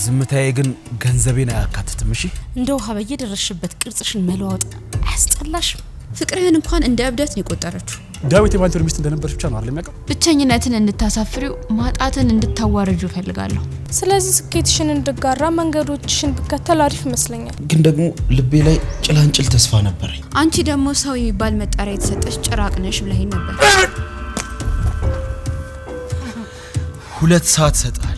ዝምታዬ ግን ገንዘቤን አያካትትም እሺ እንደው ሀበየ ደረሽበት ቅርጽሽን መለዋወጥ አያስጠላሽ ፍቅርህን እንኳን እንደ እብደት ነው ቆጠረችው ዳዊት የባንተር ሚስት እንደነበርሽ ብቻ ነው አይደል የሚያውቀው ብቸኝነትን እንድታሳፍሪው ማጣትን እንድታዋርጁ ፈልጋለሁ ስለዚህ ስኬትሽን እንድጋራ መንገዶችሽን በከተል አሪፍ መስለኛል ግን ደግሞ ልቤ ላይ ጭላንጭል ተስፋ ነበርኝ አንቺ ደግሞ ሰው የሚባል መጣሪያ የተሰጠሽ ጭራቅ ነሽ ብለኸኝ ነበር 2 ሰዓት ሰጣል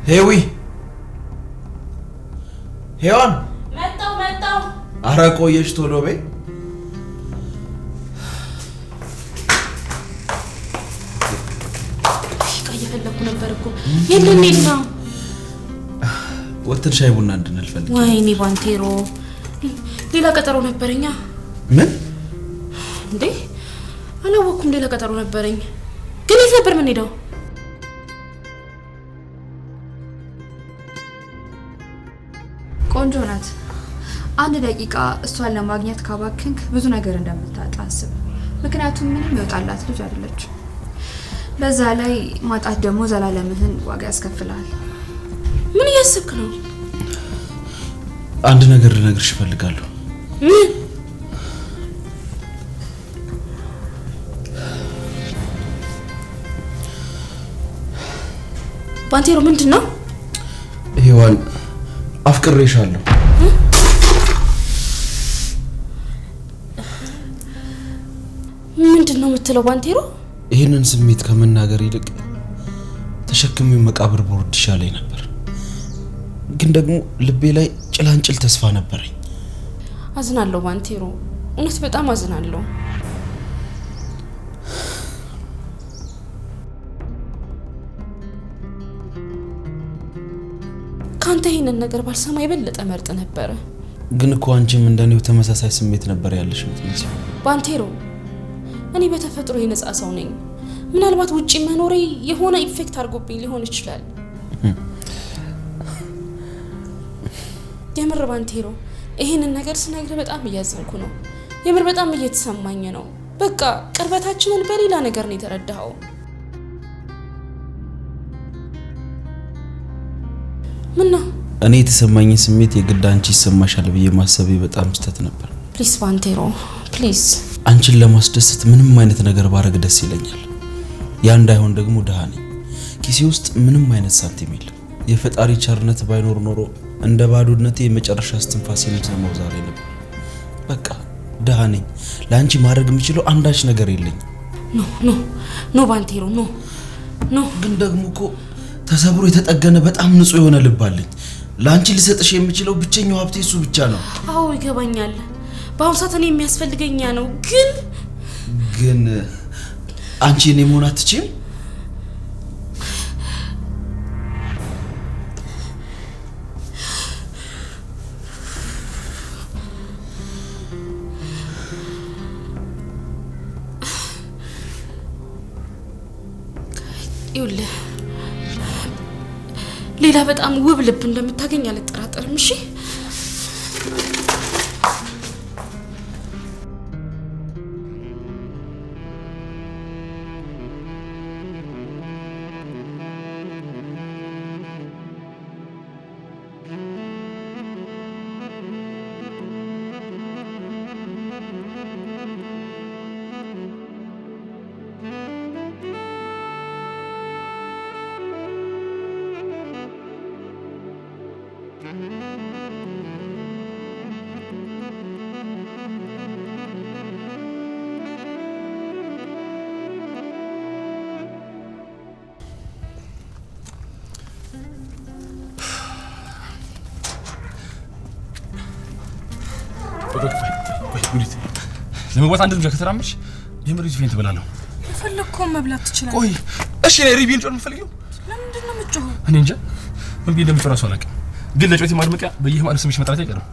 ሄዊ ሄዋን መጣው አራቆየሽ ቶሎ በይ እየፈለኩ ነበር እኮ የለኔና ወጥተን ሻይ ቡና እንድንል ፈልጌ ወይኔ ባንቴሮ ሌላ ቀጠሮ ነበርኛ ምን እንዴ አላወኩም ሌላ ቀጠሮ ነበርኝ ግን የት ነበር ምን ሄደው ቆንጆ ናት አንድ ደቂቃ እሷን ለማግኘት ካባክንክ ብዙ ነገር እንደምታጣ አስብ ምክንያቱም ምንም ይወጣላት ልጅ አይደለች በዛ ላይ ማጣት ደግሞ ዘላለምህን ዋጋ ያስከፍላል ምን እያሰብክ ነው አንድ ነገር ልነግርሽ ፈልጋለሁ ባንቴሮ ምንድነው ሄዋን አፍቅሬሻለሁ ምንድነው የምትለው ባንቴሮ ይሄንን ስሜት ከመናገር ይልቅ ተሸክሜው መቃብር ቦርድ ይሻለኝ ነበር ግን ደግሞ ልቤ ላይ ጭላንጭል ተስፋ ነበርኝ አዝናለሁ ባንቴሮ እውነት በጣም አዝናለሁ ካንተ ይሄንን ነገር ባልሰማ ይበልጥ መርጥ ነበር ግን እኮ አንቺም እንደኔው ተመሳሳይ ስሜት ነበር ያለሽ ምትመስለው ባንቴሮ እኔ በተፈጥሮ የነጻ ሰው ነኝ ምናልባት ውጪ መኖሬ የሆነ ኢፌክት አድርጎብኝ ሊሆን ይችላል የምር ባንቴሮ ይሄንን ነገር ስነግር በጣም እያዘንኩ ነው የምር በጣም እየተሰማኝ ነው በቃ ቅርበታችንን በሌላ ነገር ነው የተረዳኸው ምን ነው እኔ የተሰማኝ ስሜት የግድ አንቺ ይሰማሻል ብዬ ማሰቤ በጣም ስተት ነበር ፕሊስ ባንቴሮ ፕሊስ አንቺን ለማስደሰት ምንም አይነት ነገር ባረግ ደስ ይለኛል ያ እንዳይሆን ደግሞ ደሃ ነኝ ኪሴ ውስጥ ምንም አይነት ሳንቲም የለም የፈጣሪ ቸርነት ባይኖር ኖሮ እንደ ባዶነቴ የመጨረሻ እስትንፋሴን የምሰማው ዛሬ ነበር በቃ ደሃ ነኝ ለአንቺ ማድረግ የምችለው አንዳች ነገር የለኝ ኖ ባንቴሮ ኖ ግን ደግሞ እኮ ተሰብሮ የተጠገነ በጣም ንጹህ የሆነ ልብ አለኝ ለአንቺ ልሰጥሽ የምችለው ብቸኛው ሀብቴ እሱ ብቻ ነው አዎ ይገባኛል በአሁን ሰዓት እኔ የሚያስፈልገኛ ነው ግን አንቺ እኔ መሆን አትችይም ይኸውልህ ሌላ በጣም ውብ ልብ እንደምታገኝ አልጠራጠርም እሺ ዩኒት ለመግባት አንድ ልጅ ከተራመድሽ የምሪት ፌንት በላለሁ ፈለኩ መብላት ትችላለህ ቆይ እሺ እኔ ሪቪን ጮር የምፈልገው ለምንድን ነው የምትጮኸው እኔ እንጃ ምን ቢል እንደምትፈራው አላውቅም ግን ለጮቴ ማድመቂያ በየማለት ስምሽ መጥራት አይቀርም።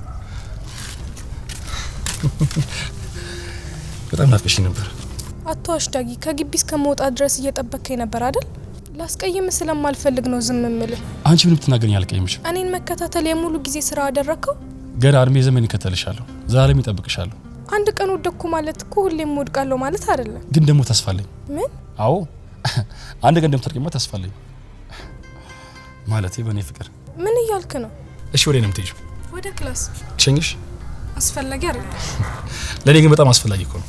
በጣም ናፍቀሽኝ ነበር። አትዋሽ ዳጊ፣ ከግቢ እስከመውጣት ድረስ እየጠበከኝ ነበር አይደል? ላስቀይም ስለማልፈልግ ነው ዝም እምልህ። አንቺ ምንም ትናገረኝ አልቀይምሽም። እኔን መከታተል የሙሉ ጊዜ ስራ አደረከው? ገና እድሜ ዘመን ይከተልሻለሁ፣ ዛሬም ይጠብቅሻለሁ። አንድ ቀን ወደኩ ማለት እኮ ሁሌም ወድቃለሁ ማለት አይደለም። ግን ደግሞ ተስፋለኝ። ምን? አዎ አንድ ቀን እንደምትርቂማ ተስፋለኝ። ማለቴ በእኔ ፍቅር። ምን እያልክ ነው? እሺ ወደ እኔ የምትሄጂው? ወደ ክላስ። ሸኝሽ? አስፈላጊ አይደለም። ለኔ ግን በጣም አስፈላጊ እኮ ነው።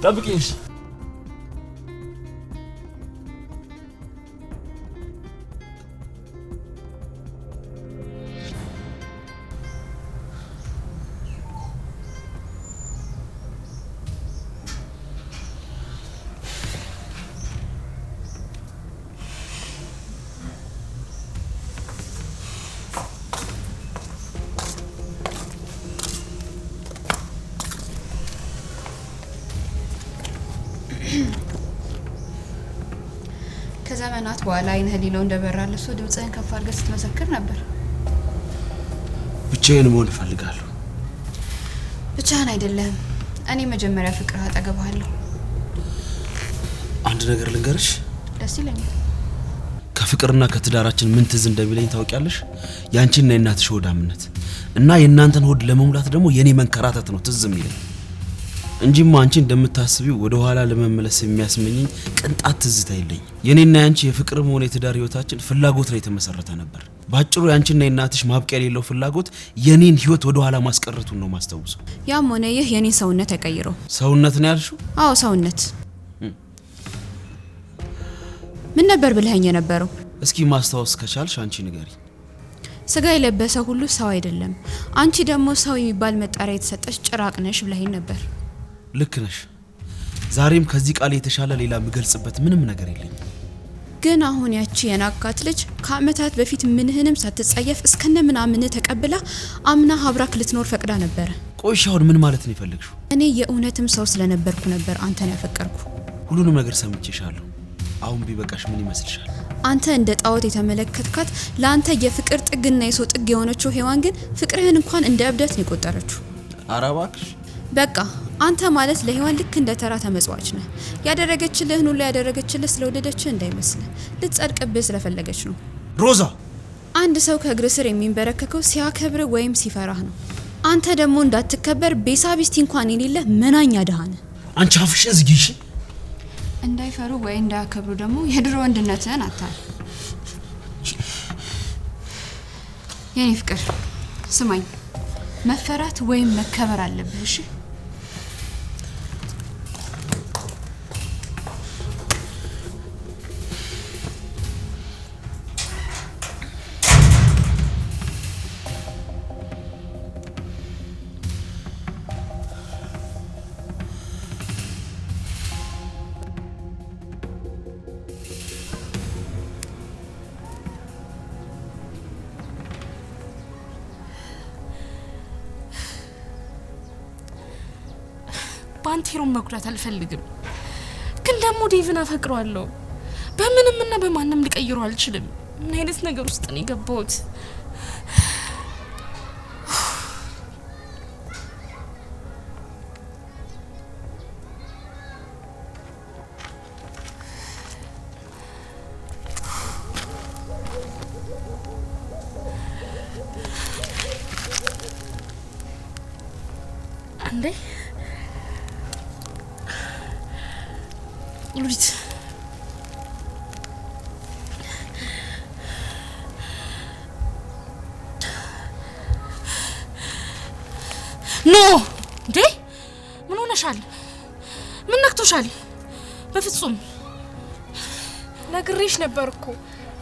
ጠብቂኝ። ከዘመናት በኋላ አይነ ህሊናው እንደበራለሱ ድምጽህን ከፍ አድርገህ ስትመሰክር ነበር። ብቻዬን መሆን እፈልጋለሁ። ብቻህን አይደለም፣ እኔ መጀመሪያ ፍቅር አጠገብሃለሁ። አንድ ነገር ልንገርሽ። ደስ ይለኛል። ከፍቅርና ከትዳራችን ምን ትዝ እንደሚለኝ ታውቂያለሽ? ያንቺና የእናትሽ ሆዳምነት እና የእናንተን ሆድ ለመሙላት ደግሞ የኔ መንከራተት ነው ትዝ የሚለኝ እንጂማ አንቺ እንደምታስቢው ወደ ኋላ ለመመለስ የሚያስመኘኝ ቅንጣት ትዝታ የለኝ። የኔና ያንቺ የፍቅርም ሆነ የትዳር ህይወታችን ፍላጎት ላይ የተመሰረተ ነበር። ባጭሩ ያንቺና የእናትሽ ማብቂያ የሌለው ፍላጎት የኔን ህይወት ወደ ኋላ ማስቀረቱን ነው ማስተውሰው። ያም ሆነ ይህ የኔ ሰውነት ተቀይሮ። ሰውነት ነው ያልሽው? አዎ ሰውነት። ምን ነበር ብለኸኝ የነበረው? እስኪ ማስታወስ ከቻልሽ አንቺ ንገሪ። ስጋ የለበሰ ሁሉ ሰው አይደለም፣ አንቺ ደግሞ ሰው የሚባል መጣሪያ የተሰጠሽ ጭራቅ ነሽ ብለኸኝ ነበር። ልክ ነሽ። ዛሬም ከዚህ ቃል የተሻለ ሌላ ምገልጽበት ምንም ነገር የለኝ። ግን አሁን ያቺ የናቃት ልጅ ከአመታት በፊት ምንህንም ሳትጸየፍ እስከነ ምናምን ተቀብላ አምና ሀብራክ ልትኖር ፈቅዳ ነበር። ቆይሻውን ምን ማለት ነው የፈለግሽው? እኔ የእውነትም ሰው ስለነበርኩ ነበር አንተን ያፈቀርኩ። ሁሉንም ነገር ሰምቼሻለሁ። አሁን ቢበቃሽ ምን ይመስልሻል? አንተ እንደ ጣዖት የተመለከትካት ለአንተ የፍቅር ጥግና የሰው ጥግ የሆነችው ሔዋን ግን ፍቅርህን እንኳን እንደ እብደት ነው የቆጠረችው። ኧረ እባክሽ በቃ አንተ ማለት ለሔዋን ልክ እንደ ተራ ተመጽዋች ነህ። ያደረገችልህን ሁሉ ያደረገችልህ ስለወደደችህ እንዳይመስል፣ ልትጸድቅብህ ስለፈለገች ነው። ሮዛ፣ አንድ ሰው ከእግር ስር የሚንበረከከው ሲያከብር ወይም ሲፈራህ ነው። አንተ ደግሞ እንዳትከበር ቤሳቢስቲ እንኳን የሌለ መናኛ ደሃ ነህ። አንቺ አፍሽን ዝጊሽ። እንዳይፈሩ ወይ እንዳያከብሩ ደግሞ የድሮ ወንድነትህን አታል። የኔ ፍቅር ስማኝ፣ መፈራት ወይም መከበር አለብህ። እሺ ባንቴሮን መጉዳት አልፈልግም፣ ግን ደግሞ ዴቭን አፈቅረዋለሁ። በምንም እና በማንም ሊቀይረው አልችልም። ምን አይነት ነገር ውስጥ ነው የገባሁት? አንዴ ሉሊት ኖ እንዴ ምን ሆነሻል? ምን ነክቶሻል? በፍጹም ነግሬሽ ነበር እኮ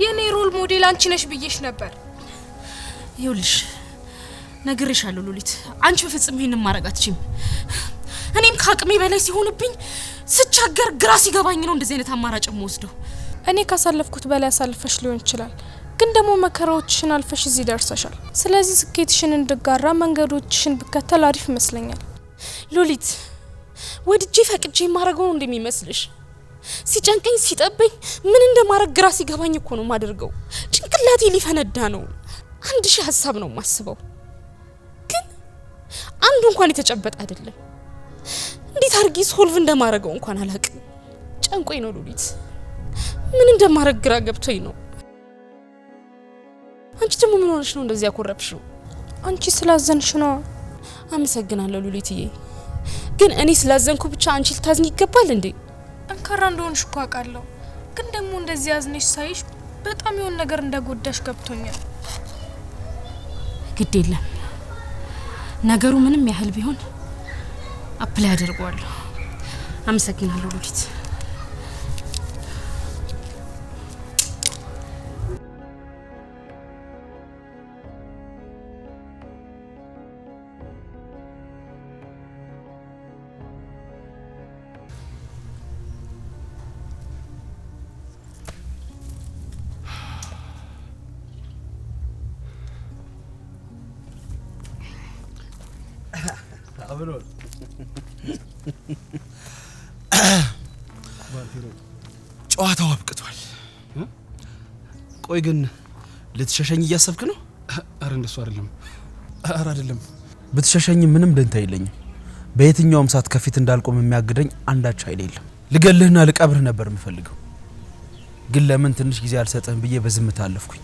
የኔ ሮል ሞዴል አንቺ ነሽ ብዬሽ ነበር። ይኸውልሽ ነግሬሻለሁ ሉሊት፣ አንቺ በፍጹም ይሄንን ማድረግ አትችይም። እኔም ከአቅሜ በላይ ሲሆንብኝ ስቻገር ግራ ሲገባኝ ነው እንደዚህ አይነት አማራጭ የምወስደው። እኔ ካሳለፍኩት በላይ አሳልፈሽ ሊሆን ይችላል፣ ግን ደግሞ መከራዎችሽን አልፈሽ እዚህ ደርሰሻል። ስለዚህ ስኬትሽን እንድጋራ መንገዶችሽን ብከተል አሪፍ ይመስለኛል። ሉሊት ወድጄ ፈቅጄ ማረገው እንደሚመስልሽ? ሲጨንቀኝ ሲጠበኝ ምን እንደማረግ ግራ ሲገባኝ እኮ ነው ማደርገው። ጭንቅላቴ ሊፈነዳ ነው። 1000 ሐሳብ ነው ማስበው፣ ግን አንዱ እንኳን የተጨበጠ አይደለም። እንዴት አርጊ ሶልቭ እንደማረገው እንኳን አላቅም። ጨንቆኝ ነው ሉሊት፣ ምን እንደማረግ ግራ ገብቶኝ ነው። አንቺ ደግሞ ምን ሆነሽ ነው እንደዚህ ያኮረፍሽው? አንቺ ስላዘንሽ ነው። አመሰግናለሁ ሉሊትዬ፣ ግን እኔ ስላዘንኩ ብቻ አንቺ ልታዝኝ ይገባል እንዴ? ጠንካራ እንደሆንሽ እኮ አውቃለሁ፣ ግን ደግሞ እንደዚህ ያዝነሽ ሳይሽ በጣም የሆነ ነገር እንደጎዳሽ ገብቶኛል። ግድ የለም ነገሩ ምንም ያህል ቢሆን አፕላይ አደርገዋለሁ። አመሰግናለሁ ሉሊት። አብሮን ጨዋታው አብቅቷል። ቆይ ግን ልትሸሸኝ እያሰብክ ነው? አረ እንደሱ አይደለም። አረ አይደለም። ብትሸሸኝ ምንም ደንታ የለኝም። በየትኛውም ሰዓት ከፊት እንዳልቆም የሚያግደኝ አንዳች ኃይል የለም። ልገልህና ልቀብርህ ነበር የምፈልገው፣ ግን ለምን ትንሽ ጊዜ አልሰጠህም ብዬ በዝምታ አለፍኩኝ።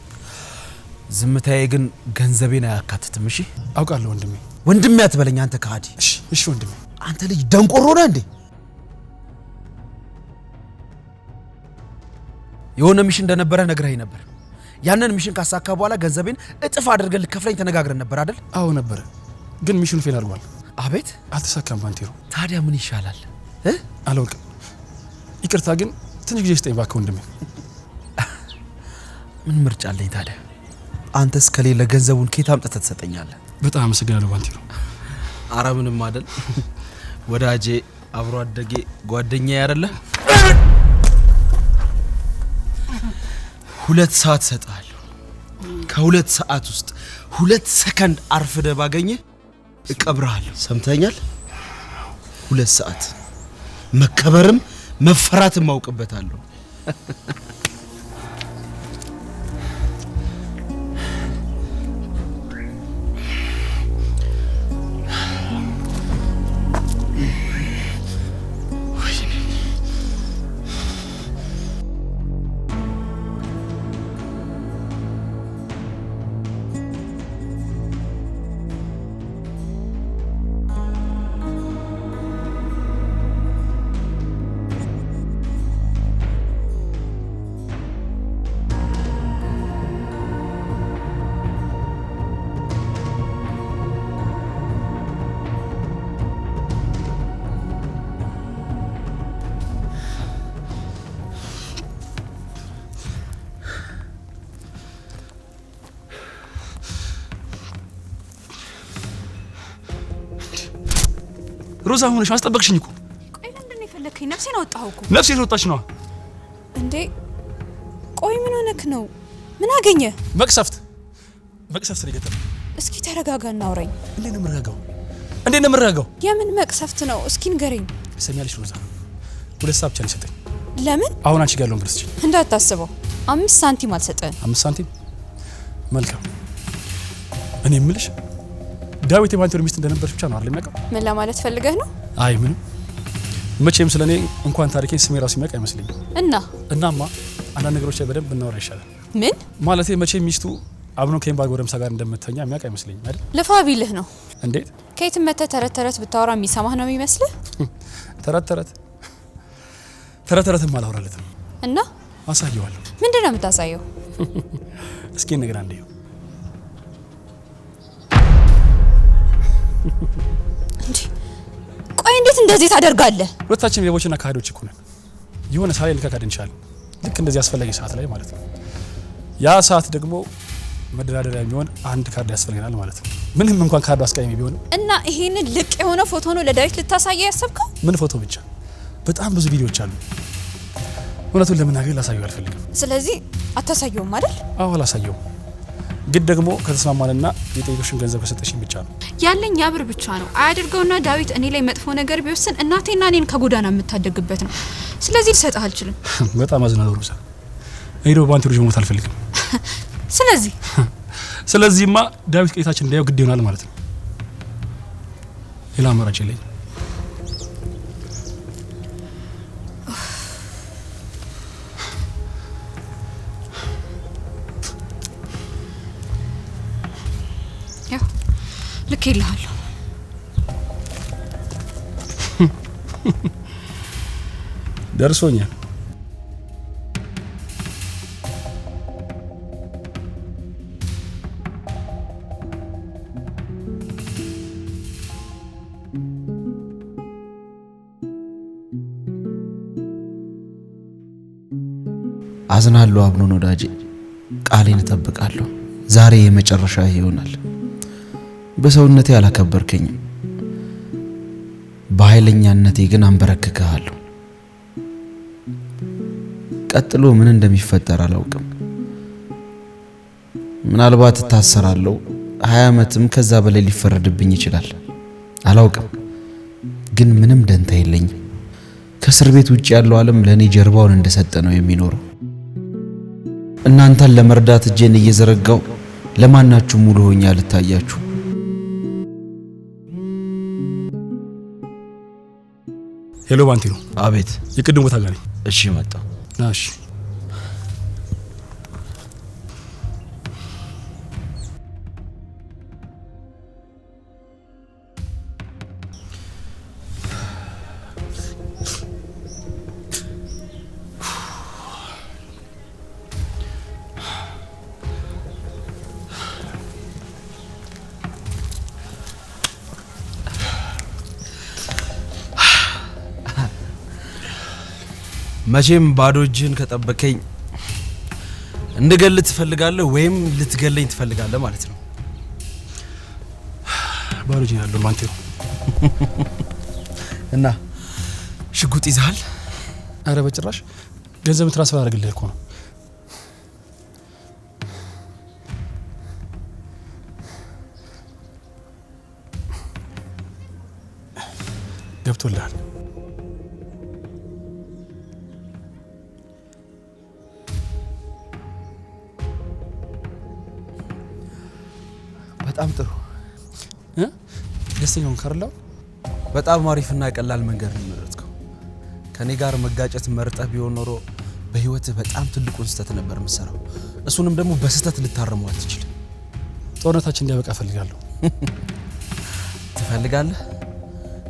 ዝምታዬ ግን ገንዘቤን አያካትትም። እሺ አውቃለሁ ወንድሜ። ወንድሜ አትበለኝ አንተ ከሃዲ። እሺ ወንድሜ። አንተ ልጅ ደንቆሮ ነህ እንዴ? የሆነ ሚሽን እንደነበረ ነግረኸኝ ነበር። ያንን ሚሽን ካሳካ በኋላ ገንዘቤን እጥፍ አድርገህ ልከፍለኝ ተነጋግረን ነበር አይደል? አዎ ነበር፣ ግን ሚሽኑ ፌል አድርጓል። አቤት፣ አልተሳካም ባንቴሮ። ታዲያ ምን ይሻላል? አላውቅም። ይቅርታ፣ ግን ትንሽ ጊዜ ስጠኝ እባክህ ወንድሜ። ምን ምርጫ አለኝ ታዲያ? አንተስ ከሌለ ገንዘቡን ከየት አምጥተህ ትሰጠኛለህ? በጣም አመሰግናለሁ ባንቴሮ። አረ ምንም አይደል ወዳጄ፣ አብሮ አደጌ ጓደኛዬ አይደለ? 2 ሰዓት ሰጣለሁ። ከ2 ሰዓት ውስጥ 2 ሰከንድ አርፍደህ ባገኘህ እቀብርሃለሁ። ሰምተኛል? 2 ሰዓት መከበርም መፈራትም አውቅበታለሁ። ሮዛ ሆነሽ አስጠበቅሽኝ እኮ። ቆይ ለምንድን ነው የፈለከኝ? ነፍሴን አወጣሁ እኮ። ነፍሴን ወጣች ነው እንዴ? ቆይ ምን ሆነክ ነው? ምን አገኘ? መቅሰፍት ሊገጠም። እስኪ ተረጋጋ እናውራኝ። እንዴት ነው የምረጋጋው? የምን መቅሰፍት ነው? እስኪ ንገረኝ። ሰሚያለሽ ሮዛ፣ 2 ሰዓት ብቻ ነው የሰጠኝ። ለምን? አሁን አንቺ ጋር ያለውን ብር ስጪኝ። እንዳታስበው 5 ሳንቲም አልሰጠህም። 5 ሳንቲም? መልካም። እኔ የምልሽ ዳዊት የባንቴሮ ሚስት እንደነበረች ብቻ ነው አይደል የሚያውቀው? ምን ለማለት ፈልገህ ነው? አይ ምንም። መቼም ስለኔ እንኳን ታሪኬን ስሜ ራሱ የሚያውቅ አይመስለኝም። እናማ አንዳንድ ነገሮች ላይ በደንብ ብናወራ ይሻላል። ምን ማለቴ መቼም ሚስቱ አብኖ ከኤምባር ጎረምሳ ጋር እንደምትተኛ የሚያውቅ አይመስለኝም አይደል? ልፋ ቢልህ ነው። እንዴት? ከየት መተህ ተረት ተረት ብታወራ የሚሰማህ ነው የሚመስልህ? ተረትም አላወራለትም። እና አሳየዋለሁ። ምንድን ነው የምታሳየው? እስኪ ነገር አንዴ እንዴ! ቆይ እንዴት እንደዚህ ታደርጋለህ? ሁለታችንም ሌቦችና ካህዶች እኮ ነን። የሆነ ሰዓት ላይ ልካካድ እንችላለን። ልክ እንደዚህ አስፈላጊ ሰዓት ላይ ማለት ነው። ያ ሰዓት ደግሞ መደራደሪያ የሚሆን አንድ ካርድ ያስፈልገናል ማለት ነው። ምንም እንኳን ካርዱ አስቀያሚ ቢሆን እና ይሄንን ልቅ የሆነ ፎቶ ነው ለዳዊት ልታሳየው ያሰብከው? ምን ፎቶ ብቻ? በጣም ብዙ ቪዲዮዎች አሉ። እውነቱን ለመናገር ላሳየው አልፈልግም። ስለዚህ አታሳየውም አይደል? አዎ አላሳየውም። ግን ደግሞ ከተስማማንና የጠየቅሽን ገንዘብ ከሰጠሽኝ ብቻ ነው። ያለኝ ያ ብር ብቻ ነው። አያድርገውና ዳዊት እኔ ላይ መጥፎ ነገር ቢወስን እናቴና እኔን ከጎዳና የምታደግበት ነው። ስለዚህ ልሰጥህ አልችልም። በጣም አዝናለሁ ሮዛ። እኔ ደግሞ ባንተ ልጅ መሞት አልፈልግም። ስለዚህማ ዳዊት ቅሌታችን እንዳየው ግድ ይሆናል ማለት ነው። ሌላ አማራጭ የለኝም። ልክ ይልሃለሁ። ደርሶኛል። አዝናለሁ አብኖን ወዳጄ፣ ቃሌን እጠብቃለሁ። ዛሬ የመጨረሻ ይሆናል። በሰውነቴ አላከበርከኝም፣ በኃይለኛነቴ ግን አንበረክከሃለሁ። ቀጥሎ ምን እንደሚፈጠር አላውቅም። ምናልባት እታሰራለሁ፣ 20 ዓመትም ከዛ በላይ ሊፈረድብኝ ይችላል። አላውቅም፣ ግን ምንም ደንታ የለኝም። ከእስር ቤት ውጭ ያለው ዓለም ለእኔ ጀርባውን እንደሰጠ ነው የሚኖረው። እናንተን ለመርዳት እጄን እየዘረጋው ለማናችሁ ሙሉ ሆኜ አልታያችሁ። ሄሎ ባንቴሮ። አቤት። የቅድም ቦታ ጋር ነኝ። እሺ መጣሁ። ናሽ መቼም ባዶ እጅህን ከጠበቀኝ እንድገልህ ትፈልጋለህ ወይም ልትገለኝ ትፈልጋለህ ማለት ነው። ባዶ እጅ ያለው ባንቴሮ እና ሽጉጥ ይዘሃል? አረ በጭራሽ። ገንዘብ ትራንስፈር አድርግልህ እኮ ነው። ገብቶልሃል? በጣም ጥሩ። ደስተኛውን ካርላው በጣም አሪፍና ቀላል መንገድ ነው የመረጥከው። ከኔ ጋር መጋጨት መርጠህ ቢሆን ኖሮ በህይወትህ በጣም ትልቁን ስህተት ነበር የምትሰራው። እሱንም ደግሞ በስህተት ልታረመው አትችልም። ጦርነታችን እንዲያበቃ እፈልጋለሁ። ትፈልጋለህ?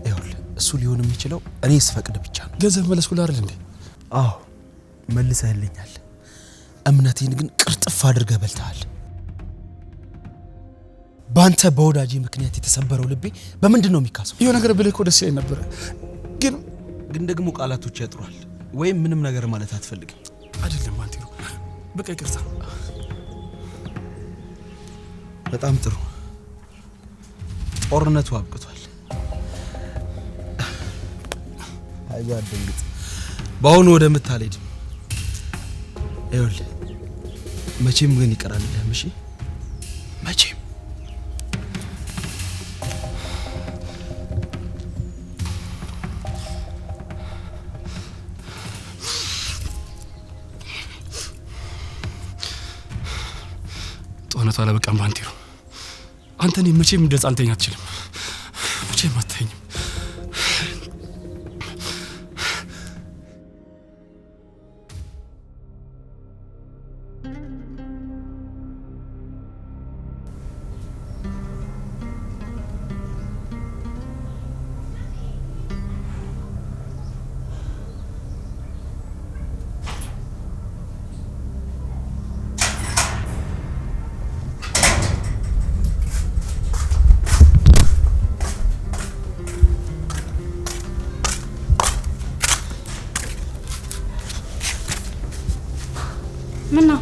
ይኸውልህ እሱ ሊሆን የሚችለው እኔ ስፈቅድ ብቻ ነው። ገንዘብ መለስኩልህ አይደል እንዴ? አዎ መልሰህልኛል። እምነቴን ግን ቅርጥፍ አድርገህ በልተሃል። ባንተ በወዳጄ ምክንያት የተሰበረው ልቤ በምንድን ነው የሚካሰው? ይሄ ነገር ብልህ እኮ ደስ ይለኝ ነበር፣ ግን ደግሞ ቃላቶች ያጥሯል። ወይም ምንም ነገር ማለት አትፈልግም አይደለም ባንቴሮ? በቃ ይቅርታ። በጣም ጥሩ። ጦርነቱ አብቅቷል። አይዞህ አትደንግጥ። በአሁኑ ወደ ምታልሄድም ይኸውልህ መቼም ግን ይቀራል። እሺ መቼም ጦርነቱ አላበቃም ባንቴሮ። አንተ እኔ መቼም እንደጻልተኝ አትችልም። መቼም አታየኝም። ምን ነው?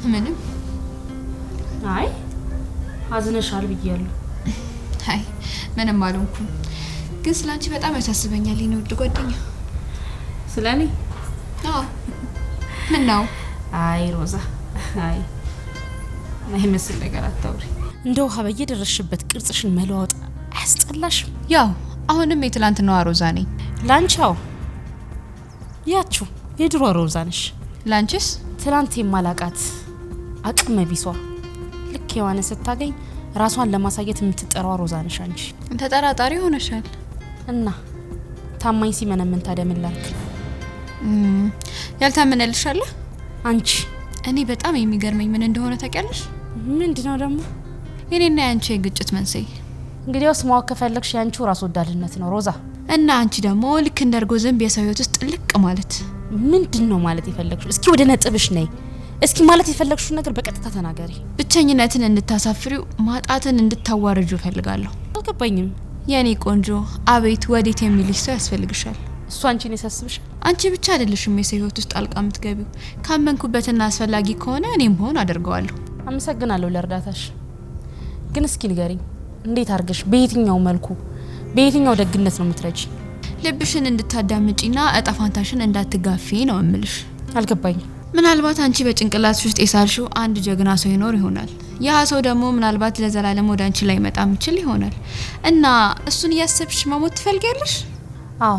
ምንም። አይ አዝነሻል ብያለሁ። አይ ምንም አልሆንኩም፣ ግን ስላንቺ በጣም ያሳስበኛል የኔ ውድ ጓደኛ። ስለኔ? አዎ። ምን ነው? አይ ሮዛ፣ አይ አይመስል ነገር አታውሪ። እንደው ውሃ በየደረሽበት ቅርጽሽን መለዋወጥ አያስጠላሽም? ያው አሁንም የትላንትናዋ ሮዛ ነኝ። ላንቻው ያችሁ የድሮ ሮዛ ነሽ። ላንቺስ? ትላንት የማላቃት አቅመ ቢሷ ልክ የዋነ ስታገኝ ራሷን ለማሳየት የምትጠራው ሮዛ ነሽ አንቺ። ተጠራጣሪ ሆነሻል። እና ታማኝ ሲመነምን ታዲያ ምን ላድርግ? ያልታመነልሻለ አንቺ። እኔ በጣም የሚገርመኝ ምን እንደሆነ ታውቂያለሽ? ምንድነው ደግሞ? የኔና ያንቺ የግጭት መንስኤ። እንግዲያውስ ማወቅ ከፈለግሽ ያንቺው ራስ ወዳድነት ነው ሮዛ። እና አንቺ ደግሞ ልክ እንደርጎ ዝንብ የሰው ህይወት ውስጥ ልቅ ማለት ምንድነው ማለት የፈለግሽው? እስኪ ወደ ነጥብሽ ነይ። እስኪ ማለት የፈለግሽው ነገር በቀጥታ ተናገሪ። ብቸኝነትን እንድታሳፍሪው፣ ማጣትን እንድታዋርጁ እፈልጋለሁ። አልገባኝም። የኔ ቆንጆ አቤት ወዴት የሚልሽ ሰው ያስፈልግሻል። እሱ አንቺን ያሳስብሻል? አንቺ ብቻ አይደለሽም የሰው ህይወት ውስጥ ጣልቃ የምትገቢው። ካመንኩበትና አስፈላጊ ከሆነ እኔም ሆን አደርገዋለሁ። አመሰግናለሁ ለእርዳታሽ። ግን እስኪ ንገሪኝ፣ እንዴት አድርገሽ፣ በየትኛው መልኩ፣ በየትኛው ደግነት ነው የምትረጂ? ልብሽን እንድታዳምጪና እጣፋንታሽን እንዳትጋፊ ነው እምልሽ። አልገባኝም። ምናልባት አንቺ በጭንቅላትሽ ውስጥ የሳልሽው አንድ ጀግና ሰው ይኖር ይሆናል። ያ ሰው ደግሞ ምናልባት ለዘላለም ወደ አንቺ ላይ መጣ ምችል ይሆናል እና እሱን እያሰብሽ መሞት ትፈልጊያለሽ? አዎ፣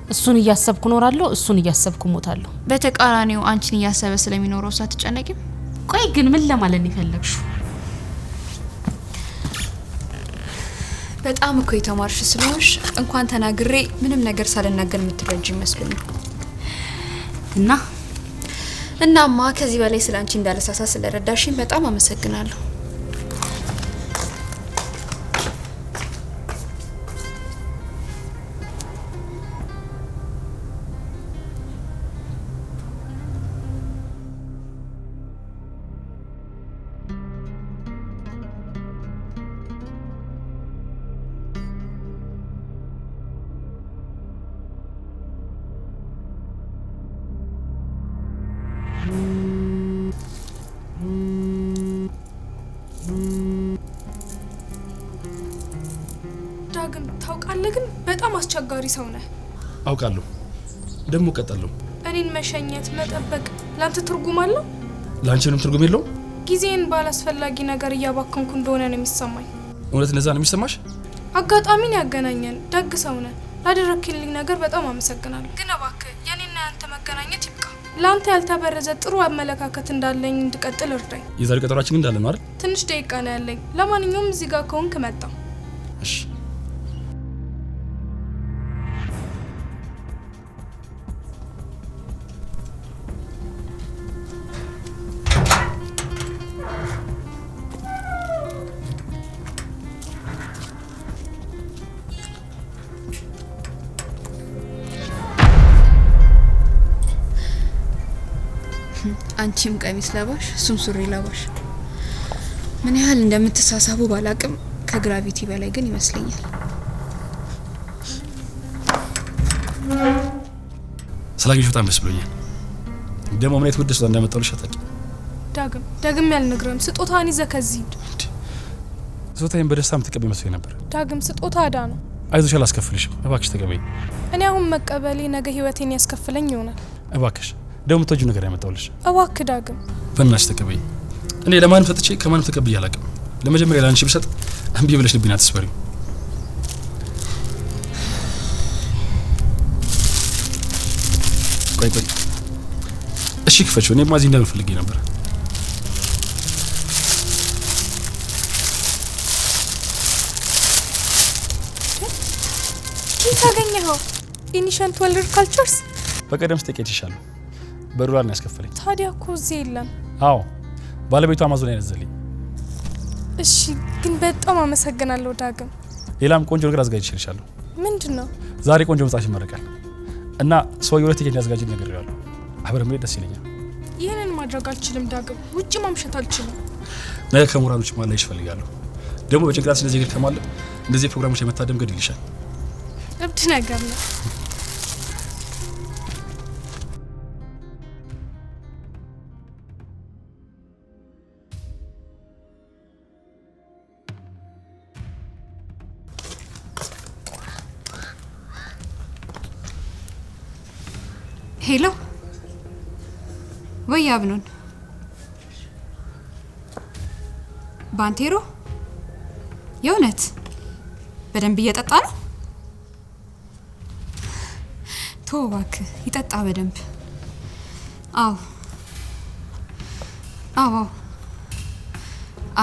እሱን እያሰብኩ ኖራለሁ፣ እሱን እያሰብኩ ሞታለሁ። በተቃራኒው አንቺን እያሰበ ስለሚኖረው ሰው አትጨነቂም? ቆይ ግን ምን ለማለት ነው የፈለግሽው? በጣም እኮ የተማርሽ ስለሆንሽ እንኳን ተናግሬ ምንም ነገር ሳልናገር የምትረጂ ይመስሉኝ። እናማ ከዚህ በላይ ስላንቺ እንዳልሳሳ ስለረዳሽኝ በጣም አመሰግናለሁ። ዳግም ታውቃለህ፣ ግን በጣም አስቸጋሪ ሰው ነህ። አውቃለሁ፣ ደግሞ ቀጣለሁ። እኔን መሸኘት መጠበቅ ላንተ ትርጉም አለው? ላንቺ ምንም ትርጉም የለውም። ጊዜን ባላስፈላጊ ነገር እያባከንኩ እንደሆነ ነው የሚሰማኝ። እውነት እንደዛ ነው የሚሰማሽ? አጋጣሚን ያገናኘን ደግ ሰው ነህ። ላደረክልኝ ነገር በጣም አመሰግናለሁ። ግን እባክህ የኔና ያንተ መገናኘት ይብቃ። ላንተ ያልተበረዘ ጥሩ አመለካከት እንዳለኝ እንድቀጥል እርዳኝ። የዛሬ ቀጠሯችን እንዳለ ነው አይደል? ትንሽ ደቂቃ ነው ያለኝ። ለማንኛውም እዚህ ጋር ከሆንክ መጣ። እሺ። አንቺም ቀሚስ ለባሽ እሱም ሱሪ ለባሽ። ምን ያህል እንደምትሳሳቡ ባላቅም ከግራቪቲ በላይ ግን ይመስለኛል። ስላገኘሽ በጣም ደስ ብሎኛል። ደግሞ ምን አይነት ውድ ስጦታ እንዳመጣሁልሽ አታውቂም። ዳግም ያልነግረም ስጦታን ይዘህ ከዚህ ሂድ። ስጦታዬን በደስታ የምትቀበይ መስሎኝ ነበር። ዳግም ስጦታ እዳ ነው። አይዞሽ፣ አላስከፍልሽም። እባክሽ ተቀበይ። እኔ አሁን መቀበሌ ነገ ህይወቴን ያስከፍለኝ ይሆናል። እባክሽ ደግሞ የምትወጂው ነገር ያመጣሁልሽ። እባክህ ዳግም በእናትሽ ተቀበይ። እኔ ለማንም ሰጥቼ ከማንም ተቀብዬ አላውቅም። ለመጀመሪያ ለአንቺ ብሰጥ እምቢ ብለሽ ልቤን አትስበሪው። ቆይ እሺ ክፈችው። እኔ ማዚ እንደምፈልግ ነበር። የት አገኘኸው? ኢኒሸንት ወርልድ ካልቸርስ። በቀደም ስጠይቅ ይሻላል። በዶላር ነው ያስከፈለኝ። ታዲያ እኮ እዚህ የለም። አዎ ባለቤቱ አማዞን ላይ ያነዘልኝ። እሺ ግን በጣም አመሰግናለሁ ዳግም። ሌላም ቆንጆ ነገር አዘጋጅቼልሻለሁ። ምንድነው? ዛሬ ቆንጆ መጽሐፍ ይመረቃል እና ሰውዬው ሁለት ቲኬት ያዘጋጅ ነገር ያለው አብረን መሄድ ደስ ይለኛል። ይህንን ማድረግ አልችልም ዳግም። ውጭ ማምሸት አልችልም። ነገ ከሞራሎች ማላ ይፈልጋለሁ። ደግሞ በጭንቅላት እንደዚህ ነገር ከማለ እንደዚህ ፕሮግራሞች የመታደም ገድ ይልሻል። እብድ ነገር ነው። ሄሎ ወይ አብኑን፣ ባንቴሮ የእውነት በደንብ እየጠጣ ነው? ተው እባክህ ይጠጣ በደንብ። አዎ አዎ።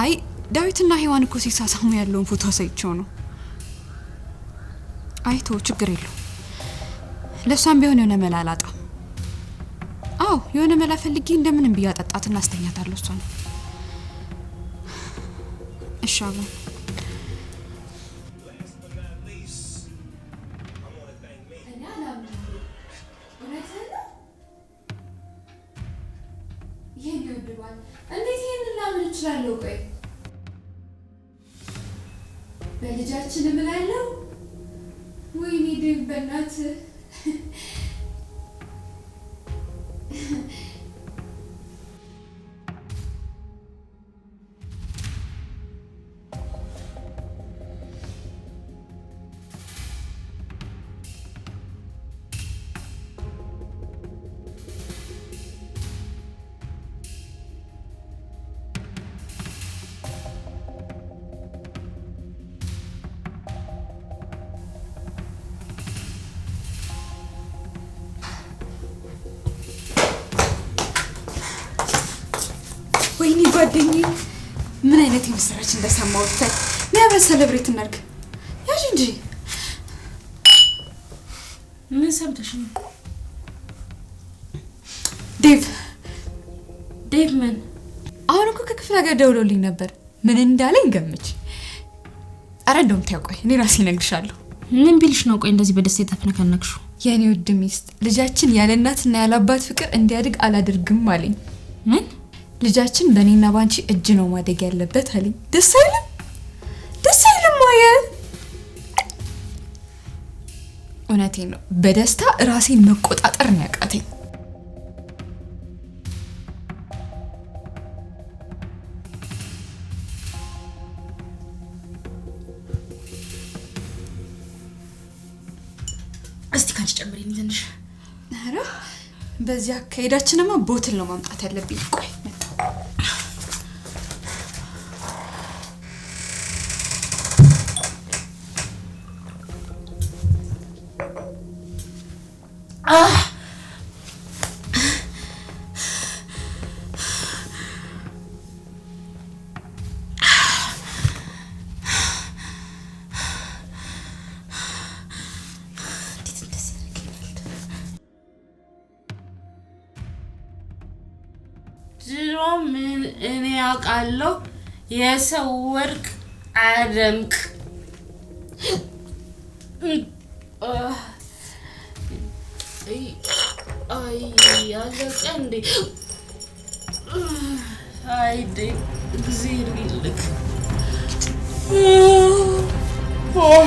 አይ ዳዊትና ሔዋን እኮ ሲሳሳሙ ያለውን ፎቶ አሳይቼው ነው። አይ ተው ችግር የለው። ለሷም ቢሆን የሆነ መላ አላጣም። አዎ የሆነ መላ ፈልጌ እንደምንም ብዬ አጠጣትና አስተኛታለሁ እሷን። እሺ አብረን እንዴት ይሄንን ላምን እችላለሁ? ቆይ በልጃችን እምላለሁ። ወይኔ ዴቭ በእናትህ ወይኔ ጓደኛዬ ምን አይነት የምስራች እንደሰማው ታይ። ነበር ሴሌብሬት እናድርግ። ያዥ እንጂ ምን ሰምተሽ ነው? ዴቭ ምን? አሁን እኮ ከክፍለ ሀገር ደውሎልኝ ነበር። ምን እንዳለኝ ገምች። አረ እንደውም ታውቀኝ እኔ ራሴ እነግርሻለሁ። ምን ቢልሽ ነው? ቆይ እንደዚህ በደስታ የተፈነከነክሹ? የኔ ውድ ሚስት ልጃችን ያለ እናትና ያለ አባት ፍቅር እንዲያድግ አላደርግም አለኝ። ምን? ልጃችን በእኔና ባንቺ እጅ ነው ማደግ ያለበት አለኝ። ደስ አይልም? ደስ አይልም ማየ? እውነቴን ነው። በደስታ ራሴን መቆጣጠር ነው ያቃተኝ። እስቲ ካንቺ ጨምሪኝ ትንሽ። አረ በዚያ ከሄዳችንማ ቦትል ነው ማምጣት ያለብኝ። ቆይ መጣሁ። ድሮ ምን እኔ አውቃለሁ የሰው ወርቅ አደምቅ አይ ያለቀ እንዴ? አይ ዴ እግዚአብሔር ይልክ Oh